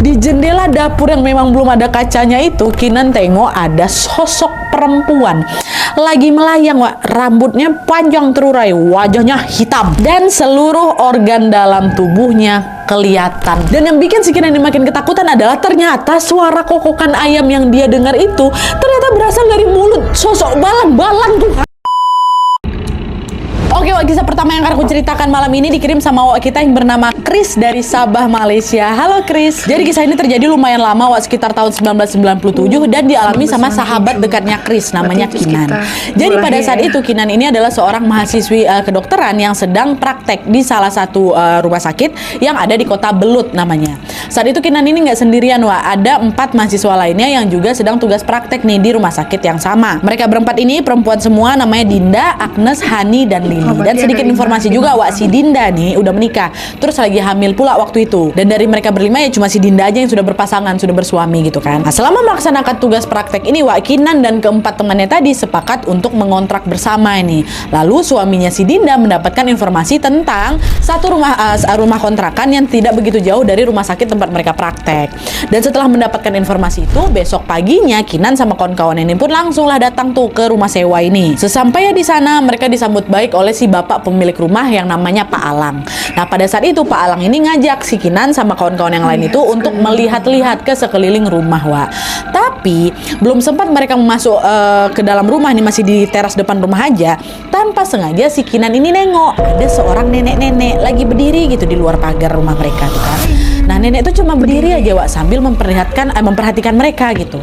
Di jendela dapur yang memang belum ada kacanya itu, Kinan tengok ada sosok perempuan lagi melayang, Wak. Rambutnya panjang terurai, wajahnya hitam, dan seluruh organ dalam tubuhnya kelihatan. Dan yang bikin si Kinan ini makin ketakutan adalah ternyata suara kokokan ayam yang dia dengar itu ternyata berasal dari mulut sosok balang-balang tuh. Oke, Wak, kisah pertama yang akan aku ceritakan malam ini dikirim sama Wak kita yang bernama Chris dari Sabah, Malaysia. Halo Chris. Jadi kisah ini terjadi lumayan lama, Wak, sekitar tahun 1997 dan dialami sama sahabat dekatnya Chris namanya Kinan. Jadi pada saat itu Kinan ini adalah seorang mahasiswi kedokteran yang sedang praktek di salah satu rumah sakit yang ada di kota Belut namanya. Saat itu Kinan ini nggak sendirian, Wak. Ada 4 mahasiswa lainnya yang juga sedang tugas praktek nih di rumah sakit yang sama. Mereka berempat ini perempuan semua, namanya Dinda, Agnes, Hani, dan Lili. Dan sedikit informasi juga, Wak, si Dinda nih udah menikah, terus lagi hamil pula waktu itu. Dan dari mereka berlima ya cuma si Dinda aja yang sudah berpasangan, sudah bersuami gitu kan. Nah, selama melaksanakan tugas praktek ini, Wak, Kinan dan keempat temannya tadi sepakat untuk mengontrak bersama ini. Lalu suaminya si Dinda mendapatkan informasi tentang satu rumah kontrakan yang tidak begitu jauh dari rumah sakit tempat mereka praktek. Dan setelah mendapatkan informasi itu, besok paginya Kinan sama kawan-kawan ini pun langsunglah datang tuh ke rumah sewa ini. Sesampainya di sana, mereka disambut baik oleh si bapak pemilik rumah yang namanya Pak Alang. Nah, pada saat itu Pak Alang ini ngajak si Kinan sama kawan-kawan yang lain itu untuk melihat-lihat ke sekeliling rumah, Wak. Tapi belum sempat mereka masuk ke dalam rumah nih, masih di teras depan rumah aja, tanpa sengaja si Kinan ini nengok ada seorang nenek-nenek lagi berdiri gitu di luar pagar rumah mereka tuh kan. Nah, nenek itu cuma berdiri aja, Wak, sambil memperhatikan mereka gitu.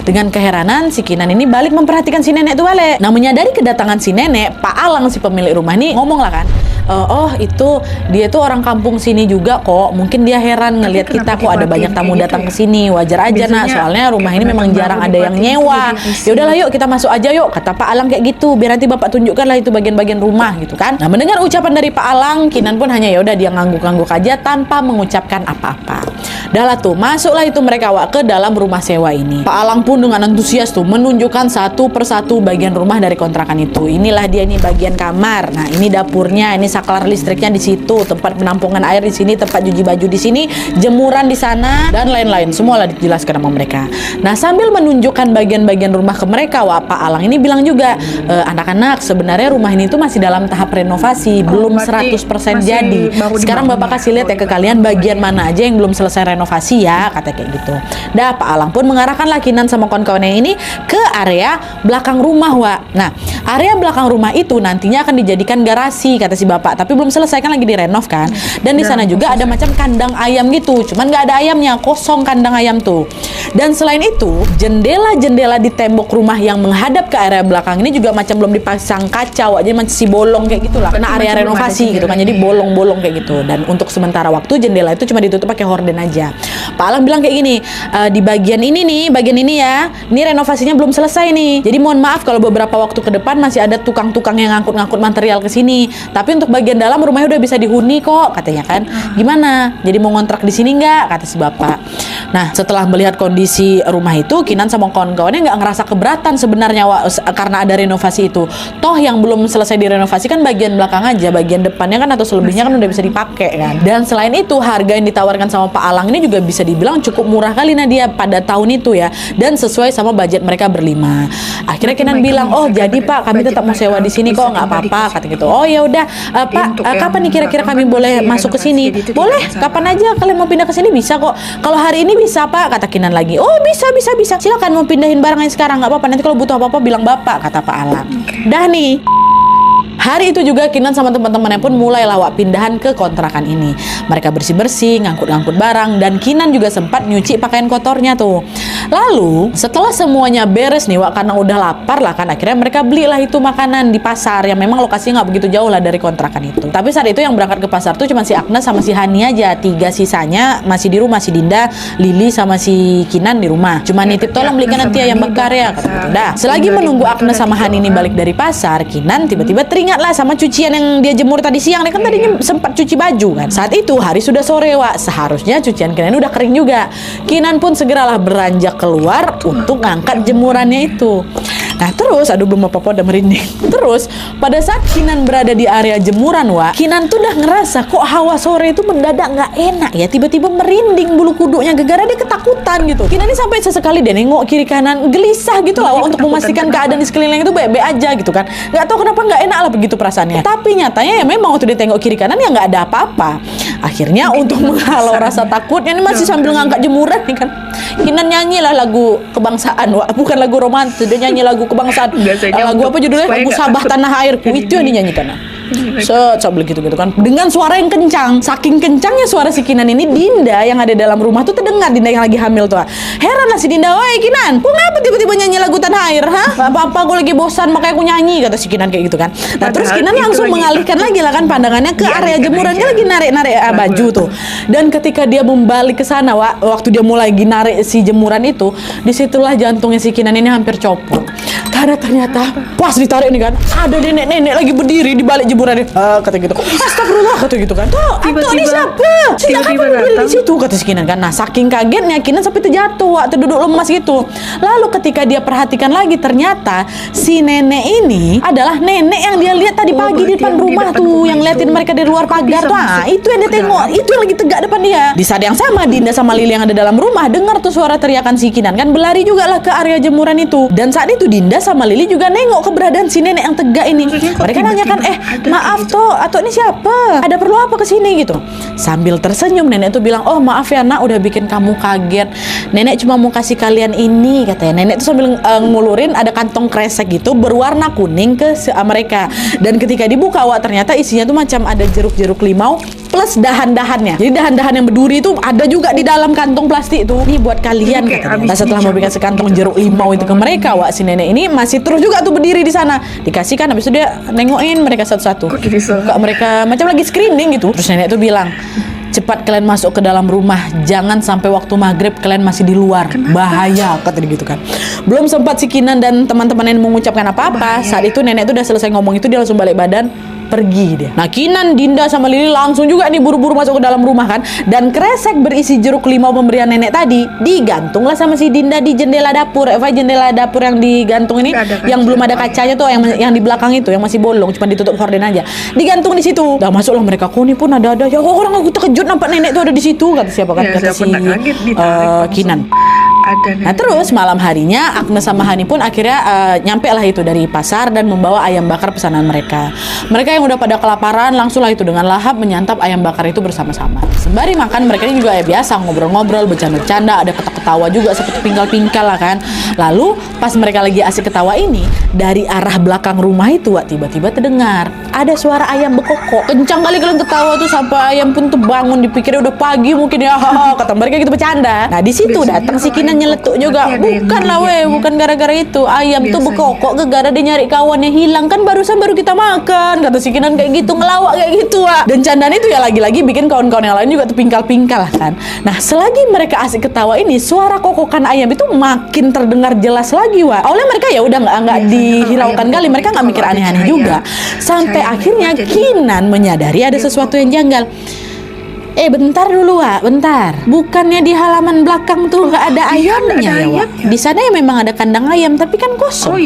Dengan keheranan si Kinan ini balik memperhatikan si nenek itu balik. Nah, menyadari kedatangan si nenek, Pak Alang si pemilik rumah ini ngomong lah kan, oh itu dia tuh orang kampung sini juga kok, mungkin dia heran ngelihat kita kok ada banyak tamu datang ke sini. Wajar aja, Nak, soalnya rumah ini memang jarang ada yang nyewa. Ya udahlah, yuk kita masuk aja yuk, kata Pak Alang kayak gitu. Biar nanti Bapak tunjukkan lah itu bagian-bagian rumah gitu kan. Nah, mendengar ucapan dari Pak Alang, Kinan pun hanya ya udah dia ngangguk-ngangguk aja tanpa mengucapkan apa-apa. Dah lah tuh, masuklah itu mereka, Wak, ke dalam rumah sewa ini. Pak Alang pun dengan antusias tuh menunjukkan satu persatu bagian rumah dari kontrakan itu. Inilah dia nih bagian kamar. Nah, ini dapurnya, ini saklar listriknya di situ, tempat penampungan air di sini, tempat cuci baju di sini, jemuran di sana, dan lain-lain. Semualah dijelaskan sama mereka. Nah, sambil menunjukkan bagian-bagian rumah ke mereka, Wak, Pak Alang ini bilang juga, anak-anak, sebenarnya rumah ini tuh masih dalam tahap renovasi, belum 100% jadi. Sekarang Bapak kasih lihat ya ke kalian bagian mana aja yang belum selesai renovasi ya, kata kayak gitu. Dah, Pak Alang pun mengarahkan Kinan sama kawan-kawannya ini ke area belakang rumah, Wak. Nah, area belakang rumah itu nantinya akan dijadikan garasi, kata si bapak. Tapi belum selesai kan, lagi direnov kan. Dan di sana juga ada macam kandang ayam gitu, cuman nggak ada ayamnya, kosong kandang ayam tuh. Dan selain itu, jendela-jendela di tembok rumah yang menghadap ke area belakang ini juga macam belum dipasang kaca, Wak. Jadi masih bolong kayak gitulah, karena area renovasi gitu kan, jadi bolong-bolong kayak gitu. Dan untuk sementara waktu jendela itu cuma ditutup pakai horden aja. Pak Alang bilang kayak gini, di bagian ini ya, ini renovasinya belum selesai nih. Jadi mohon maaf kalau beberapa waktu ke depan masih ada tukang-tukang yang ngangkut-ngangkut material ke sini. Tapi untuk bagian dalam rumahnya udah bisa dihuni kok, katanya kan. Gimana? Jadi mau ngontrak di sini nggak? Kata si bapak. Nah, setelah melihat kondisi rumah itu, Kinan sama kawan-kawannya nggak ngerasa keberatan sebenarnya, Wak, karena ada renovasi itu. Toh yang belum selesai direnovasi kan bagian belakang aja, bagian depannya kan atau selebihnya kan udah bisa dipakai kan. Dan selain itu, harga yang ditawarkan sama Pak Alang ini juga bisa dibilang cukup murah kali Nadia pada tahun itu ya, dan sesuai sama budget mereka berlima. Akhirnya Kinan bilang, oh jadi Pak, kami tetap mau sewa di sini kok, nggak apa-apa, kata gitu. Oh ya udah, Pak, kapan nih kira-kira kami boleh masuk ke sini? Boleh, kapan aja kalian mau pindah ke sini bisa kok. Kalau hari ini bisa Pak, kata Kinan lagi. Oh bisa. Silakan mau pindahin barangnya sekarang, nggak apa-apa. Nanti kalau butuh apa-apa bilang Bapak, kata Pak Alang. Dah nih. Hari itu juga Kinan sama teman-temannya pun mulai Wak pindahan ke kontrakan ini. Mereka bersih-bersih, ngangkut-ngangkut barang, dan Kinan juga sempat nyuci pakaian kotornya tuh. Lalu setelah semuanya beres nih, Wak, karena udah lapar lah kan, akhirnya mereka belilah itu makanan di pasar yang memang lokasinya nggak begitu jauh lah dari kontrakan itu. Tapi saat itu yang berangkat ke pasar tuh cuma si Agnes sama si Hani aja. 3 sisanya masih di rumah, si Dinda, Lili sama si Kinan di rumah. Cuma nitip tolong belikan nanti ayam bakar ya, kata gitu. Dah, selagi menunggu Agnes sama Hani ini balik dari pasar, Kinan tiba-tiba teringat lah sama cucian yang dia jemur tadi siang. Dia kan tadinya sempat cuci baju kan. Saat itu hari sudah sore, Wak. Seharusnya cucian Kinan udah kering juga. Kinan pun segeralah beranjak keluar untuk ngangkat jemurannya itu. Nah terus, aduh belum apa-apa udah merinding. Terus pada saat Kinan berada di area jemuran, Kinan tuh udah ngerasa kok hawa sore itu mendadak nggak enak ya, tiba-tiba merinding bulu kuduknya gara-gara dia ketakutan gitu. Kinan ini sampai sesekali dia nengok kiri kanan, gelisah gitu lah untuk memastikan keadaan di sekeliling itu baik-baik aja gitu kan. Nggak tahu kenapa nggak enak lah begitu perasaannya. Tapi nyatanya ya memang waktu dia tengok kiri kanan ya nggak ada apa-apa. Akhirnya untuk menghalau rasa takutnya ini masih sambil ngangkat jemuran nih kan, Kinan nyanyilah lagu kebangsaan, bukan lagu romantis, dia nyanyi lagu kebangsaan. Lagu apa judulnya? Lagu Sabah Tanah Airku, itu yang dinyanyikan. Coba gitu kan, dengan suara yang kencang. Saking kencangnya suara si Kinan ini, Dinda yang ada dalam rumah tuh terdengar. Dinda yang lagi hamil tuh. Heran lah si Dinda, "Woi Kinan, kok ngapa tiba-tiba nyanyi lagu Tanah Air, ha? Gak apa-apa, aku lagi bosan makanya aku nyanyi," kata si Kinan kayak gitu kan. Nah terus Kinan langsung mengalihkan lagi lah kan pandangannya ke area jemuran. Dia lagi narik-narik baju tuh. Dan ketika dia membalik ke sana, waktu dia mulai lagi narik si jemuran itu, disitulah jantungnya si Kinan ini hampir copot. Karena ternyata pas ditarik nih kan, ada nenek-nenek lagi berdiri di balik jemuran. Kata gitu. Astagfirullah, kata gitu kan. Tuh, ini siapa? Sejak kapan berdiri di situ? Kata si Kinan kan. Nah, saking kagetnya Kinan sampai terjatuh, terduduk lemas gitu. Lalu ketika dia perhatikan lagi, ternyata si nenek ini adalah nenek yang dia lihat tadi pagi di depan rumah tuh, yang liatin mereka dari luar pagar tuh. Itu yang dia tengok, itu yang lagi tegak depan dia. Di saat yang sama, Dinda sama Lili yang ada dalam rumah dengar tuh suara teriakan si Kinan kan, berlari juga lah ke area jemuran itu. Dan saat itu Dinda sama Lili juga nengok keberadaan si nenek yang tegak ini. Mereka nanyakan, maaf Ato ini siapa? Ada perlu apa kesini gitu? Sambil tersenyum nenek tuh bilang, "Oh maaf ya nak, udah bikin kamu kaget. Nenek cuma mau kasih kalian ini," katanya. Nenek tuh sambil ngulurin ada kantong kresek gitu berwarna kuning ke mereka. Dan ketika dibuka, ternyata isinya tuh macam ada jeruk-jeruk limau plus dahan-dahannya. Jadi dahan-dahan yang berduri itu ada juga di dalam kantong plastik itu. "Ini buat kalian," katanya. Nah, setelah mau kasih kantong jeruk limau itu ke mereka, si nenek ini masih terus juga tuh berdiri di sana. Dikasihkan, habis itu dia nengokin mereka satu-satu. Kok mereka macam lagi screening gitu. Terus nenek tuh bilang, "Cepat kalian masuk ke dalam rumah, jangan sampai waktu maghrib kalian masih di luar. Bahaya," kata dia gitu kan. Belum sempat si Kinan dan teman-teman yang mengucapkan apa-apa, saat itu nenek tuh udah selesai ngomong itu, dia langsung balik badan, pergi dia. Nah Kinan, Dinda sama Lili langsung juga nih buru-buru masuk ke dalam rumah kan. Dan kresek berisi jeruk limau pemberian nenek tadi digantunglah sama si Dinda di jendela dapur. Jendela dapur yang digantung ini yang belum ada kacanya tuh, yang di belakang itu yang masih bolong, cuma ditutup horden aja. Digantung di situ. Dah masuklah mereka. "Kok ini pun ada. Ya orang aku terkejut nampak nenek tuh ada di situ," kata siapa kan? Kata si Kinan. Nah terus malam harinya Agnes sama Hani pun akhirnya nyampe lah itu dari pasar dan membawa ayam bakar pesanan mereka. Mereka yang udah pada kelaparan langsung lah itu dengan lahap menyantap ayam bakar itu bersama-sama. Sembari makan mereka ini juga biasa ngobrol-ngobrol, bercanda-bercanda, ada ketawa juga seperti pingkal-pingkal lah kan. Lalu pas mereka lagi asik ketawa ini, dari arah belakang rumah itu tiba-tiba terdengar ada suara ayam bekokok. Kencang kali kalian ketawa tuh sampai ayam pun terbangun, dipikirnya udah pagi mungkin ya, kata mereka gitu bercanda. Nah di situ datang si Kinan nyeletuk juga. "Bukan lah bukan gara-gara itu. Ayam tuh bekokok gara-gara dia nyari kawannya hilang kan, baru kita makan," kata si Kinan kayak gitu, ngelawak kayak gitu dan candaan itu ya lagi-lagi bikin kawan-kawan yang lain juga tuh pingkal-pingkal lah kan. Nah selagi mereka asik ketawa ini, suara kokokan ayam itu makin terdengar jelas lagi oleh mereka ya udah nggak dihiraukan kali, mereka nggak mikir aneh-aneh juga. Sampai akhirnya Kinan menyadari ada sesuatu yang janggal. Bentar dulu bentar. Bukannya di halaman belakang tuh nggak ada ayamnya ya Di sana ya memang ada kandang ayam tapi kan kosong.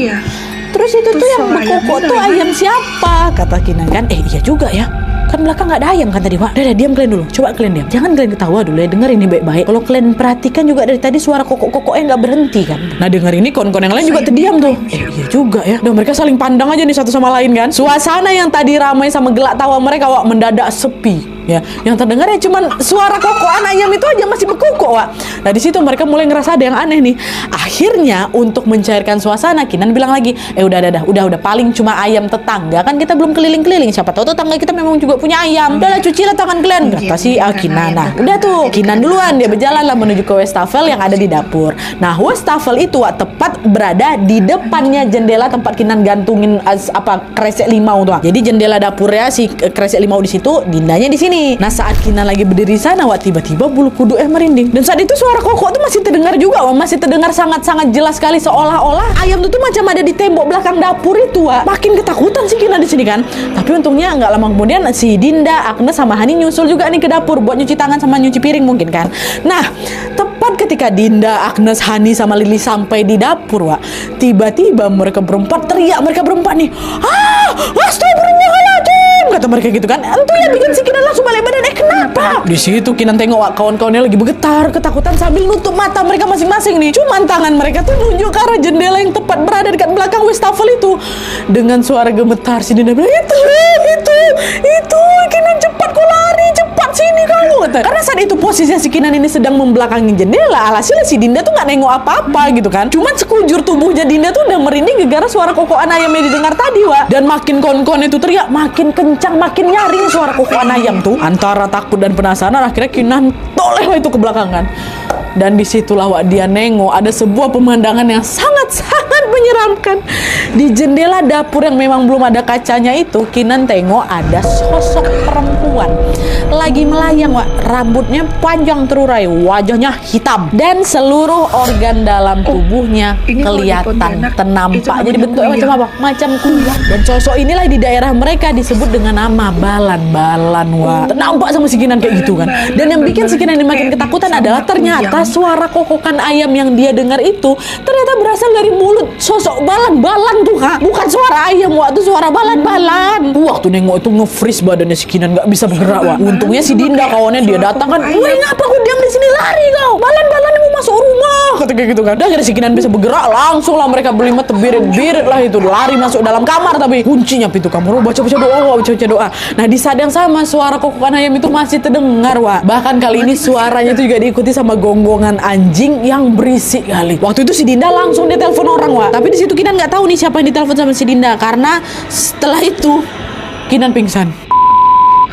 Terus itu tuh yang bekokok tuh ayam siapa? Kata Kinan kan. Iya juga ya. Kan belakang nggak ada ayam kan tadi, Wak. Udah diam kalian dulu. Coba kalian diam. Jangan kalian ketawa dulu ya. Dengar ini baik-baik. Kalau kalian perhatikan juga dari tadi suara kokok-kokoknya nggak berhenti kan. Nah dengar ini kawan-kawan yang lain juga terdiam tuh. Iya juga ya. Dan mereka saling pandang aja nih satu sama lain kan. Suasana yang tadi ramai sama gelak tawa mereka mendadak sepi. Ya, yang terdengar ya cuman suara kokokan ayam itu aja masih bekokok, Nah di situ mereka mulai ngerasa ada yang aneh nih. Akhirnya untuk mencairkan suasana, Kinan bilang lagi, udah paling cuma ayam tetangga kan, kita belum keliling-keliling, siapa tahu tetangga kita memang juga punya ayam. Udahlah cucilah tangan kalian, kata si Kinan. Nah udah tuh Kinan duluan, dia berjalan lah menuju ke wastafel yang ada di dapur. Nah wastafel itu tepat berada di depannya jendela tempat Kinan gantungin kresek limau tuh. Jadi jendela dapurnya si kresek limau di situ, Dindanya di sini. Nah saat Kinan lagi berdiri di sana, tiba-tiba bulu kuduknya merinding. Dan saat itu suara kokok tuh masih terdengar juga, masih terdengar sangat-sangat jelas sekali, seolah-olah ayam itu macam ada di tembok belakang dapur itu, Makin ketakutan sih Kinan di sini kan. Tapi untungnya nggak lama kemudian si Dinda, Agnes sama Hani nyusul juga nih ke dapur buat nyuci tangan sama nyuci piring mungkin kan. Nah tepat ketika Dinda, Agnes, Hani sama Lili sampai di dapur, Wak, tiba-tiba mereka berempat teriak, mereka berempat nih, astagfirullahaladzim, kata mereka gitu kan. Itu yang bikin si Kinan langsung balik badan. Kenapa? Di situ Kinan tengok, Wak, kawan-kawannya lagi bergetar ketakutan sambil nutup mata mereka masing-masing nih. Cuman tangan mereka tuh nunjuk ke arah jendela yang tepat berada dekat belakang wastafel itu. Dengan suara gemetar si Dinda bilang, itu Kinan, cepat kau lari, cepat sini kamu, kata. Karena saat itu posisinya si Kinan ini sedang membelakangi jendela, alhasil si Dinda tuh nggak nengok apa-apa gitu kan. Cuman sekujur tubuhnya Dinda tuh udah merinding gara-gara suara kokokan ayam yang didengar tadi, Wak. Dan makin kawan-kawan itu teriak, makin kencang, makin nyaring suara kokokan ayam tuh. Antara takut dan penasaran, akhirnya Kinan toleh itu ke belakang kan. Dan disitulah, Wak, dia nengok ada sebuah pemandangan yang sangat-sangat menyeramkan. Di jendela dapur yang memang belum ada kacanya itu, Kinan tengok ada sosok perempuan lagi melayang, Wak. Rambutnya panjang terurai, wajahnya hitam, dan seluruh organ dalam tubuhnya kelihatan tenampak. Jadi bentuknya macam apa? Macam kuda. Dan sosok inilah di daerah mereka disebut dengan nama balan-balan, Wak. Nampak sama si Kinan kayak gitu kan. Dan yang bikin si Kinan ini makin ketakutan adalah ternyata suara kokokan ayam yang dia dengar itu ternyata berasal dari mulut sosok balan-balan tuh, Kak. Bukan suara ayam, Wak, itu suara balan-balan. Waktu nengok itu nge-freeze badannya si Kinan, nggak bisa bergerak, Wak. Untungnya si Dinda kawannya dia datang kan, woi ngapa kau diam di sini, lari kau, balan-balan mau masuk rumah, kata kayak gitu kan. Dan akhirnya si Kinan bisa bergerak, langsung lah mereka berlima terbirit-birit lah itu, lari masuk dalam kamar, tapi kuncinya pintu kamar, baca-baca doa. Nah di saat yang sama suara kokokan ayam itu masih terdengar, Wak. Bahkan kali ini suaranya itu juga diikuti sama gonggongan anjing yang berisik kali. Waktu itu si Dinda langsung dia telepon orang, Wak. Tapi di situ Kinan nggak tahu nih siapa yang ditelepon sama si Dinda, karena setelah itu Kinan pingsan.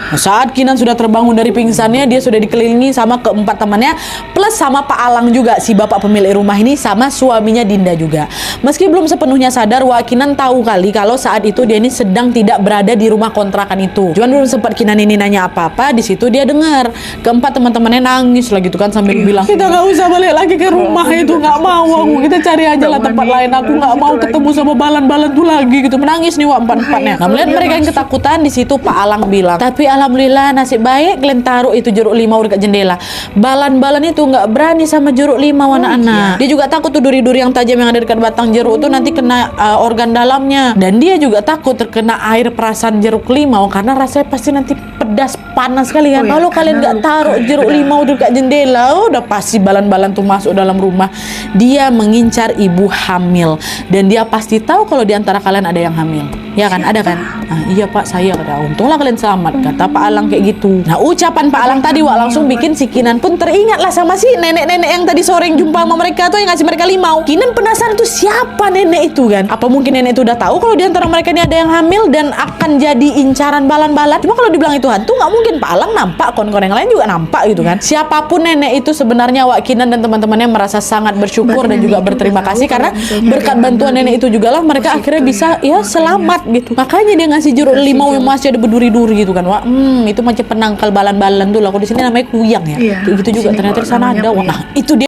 Nah, saat Kinan sudah terbangun dari pingsannya, dia sudah dikelilingi sama keempat temannya plus sama Pak Alang juga, si bapak pemilik rumah ini, sama suaminya Dinda juga. Meski belum sepenuhnya sadar, Wak, Kinan tahu kali kalau saat itu dia ini sedang tidak berada di rumah kontrakan itu. Cuman belum sempat Kinan ini nanya apa-apa, di situ dia dengar keempat teman-temannya nangis lah gitu kan, sambil bilang, kita nggak usah balik lagi ke rumah itu, nggak mau aku, kita cari aja lah tempat lain, aku nggak mau ketemu sama balan-balan tuh lagi gitu. Menangis nih, Wak, empat-empatnya. Nah, melihat mereka yang ketakutan, di situ Pak Alang bilang, tapi alhamdulillah nasib baik kalian taruh itu jeruk limau dekat jendela. Balan-balan itu nggak berani sama jeruk limau, anak-anak. Dia juga takut tuh duri-duri yang tajam yang ada dekat batang jeruk itu nanti kena organ dalamnya. Dan dia juga takut terkena air perasan jeruk limau karena rasanya pasti nanti pedas, panas sekali kan. Kalau kalian nggak taruh jeruk limau dekat jendela, udah pasti balan-balan tuh masuk dalam rumah. Dia mengincar ibu hamil dan dia pasti tahu kalau di antara kalian ada yang hamil. Ya kan, ada kan? Nah, iya Pak, saya kata. Untunglah kalian selamat, kata Pak Alang kayak gitu. Nah, ucapan Pak Alang tadi, Wak, langsung bikin si Kinan pun teringat lah sama si nenek-nenek yang tadi sore yang jumpa sama mereka tuh, yang ngasih mereka limau. Kinan penasaran tuh siapa nenek itu kan? Apa mungkin nenek itu udah tahu kalau di antara mereka ini ada yang hamil dan akan jadi incaran balan-balan? Cuma kalau dibilang itu hantu, nggak mungkin. Pak Alang nampak, kawan-kawan yang lain juga nampak gitu kan. Siapapun nenek itu sebenarnya, Wak, Kinan dan teman-temannya merasa sangat bersyukur dan juga berterima kasih karena berkat bantuan nenek itu juga lah mereka akhirnya bisa ya selamat gitu. Makanya dia ngasih jeruk limau yang masih ada berduri-duri gitu kan, Wak. Itu macam penangkal balan-balan tuh lah. Kalau di sini namanya kuyang ya. Kayak gitu juga ternyata di sana ada, Wak. Nah, itu dia